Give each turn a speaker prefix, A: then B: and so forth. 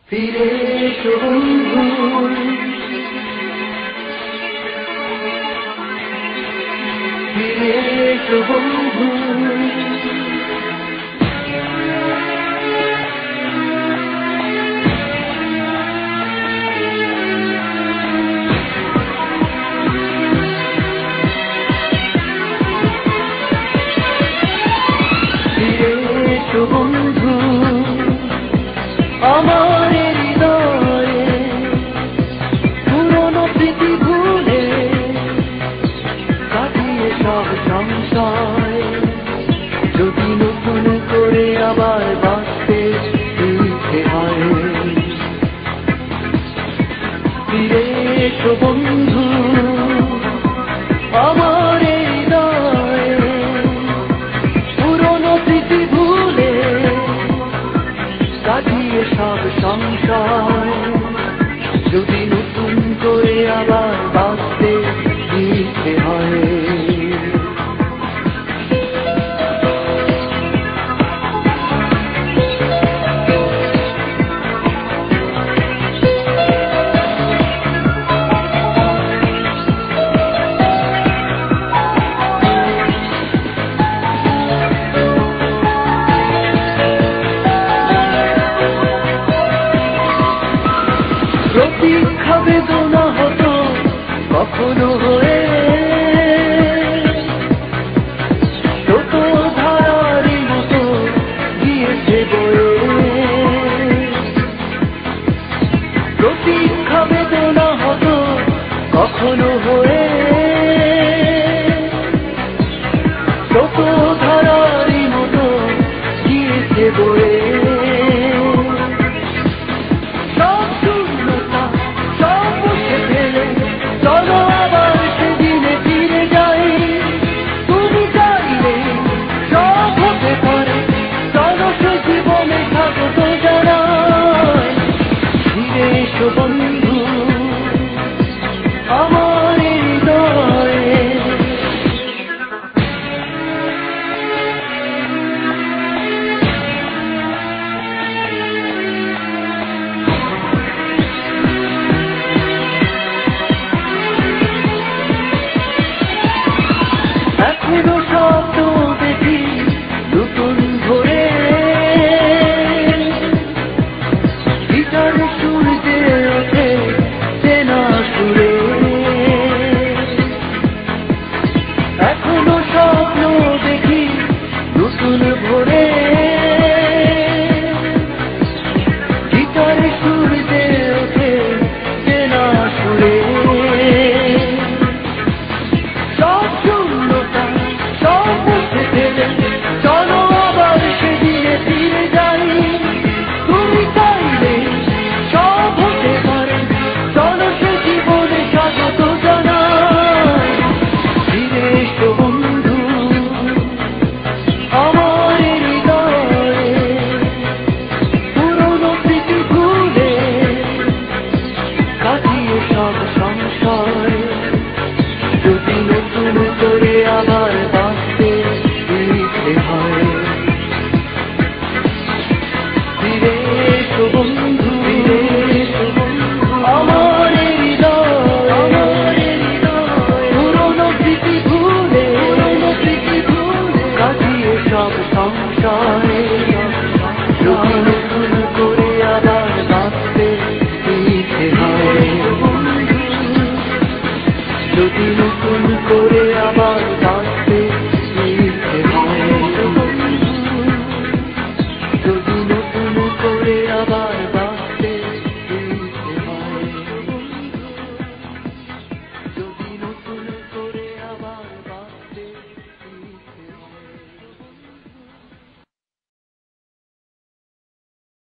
A: ফিরে এসো বন্ধু, ফিরে এসো বন্ধু। ফিরে এসো বন্ধু আমার হৃদয়ে, পুরনো স্মৃতি ভুলে কাটিয়ে সব সংশয়। যদি নতুন করে আবার বাঁচতে ইচ্ছে হয়, ফিরে এসো বন্ধু আমার হৃদয়ে, পুরনো স্মৃতি ভুলে কাটিয়ে সব সংশয়। যদি নতুন করে আবার বাঁচতে ইচ্ছে হয়, প্রতীক্ষা বেদনা হতো কখনো হয়ে, যত ধারারি মতো গিয়েছে বয়ে। প্রতীক্ষা বেদনা হতো কখনো হয়ে, যত ধারারি মতো গিয়েছে বয়ে। বন্ধু আমার হৃদয়ে, এখনো স্বপ্ন দেখি নতুন ভোরে, গিটারে সুর দিয়ে ওঠে চেনা সুরে। এখনো স্বপ্ন দেখি নতুন ভোরে, গিটারে সুর দিয়ে ওঠে চেনা সুরে। সব শূন্যতা সব মুছে ফেলে চলো আবার সেদিনে ফিরে যাই। তুমি চাইলে সব হতে পারে, চলো সে জীবনে স্বাগত জানাই। ফিরে এসো বন্ধু আমার হৃদয়ে, পুরনো স্মৃতি ভুলে কাটিয়ে সব সংশয়। যদি নতুন করে আবার বাঁচতে ইচ্ছে হয়, ফিরে এসো বন্ধু, ফিরে এসো বন্ধু আমার হৃদয়ে, পুরনো স্মৃতি ভুলে কাটিয়ে সব সংশয়। যদি নতুন করে আবার বাঁচতে ইচ্ছে হয়, যদি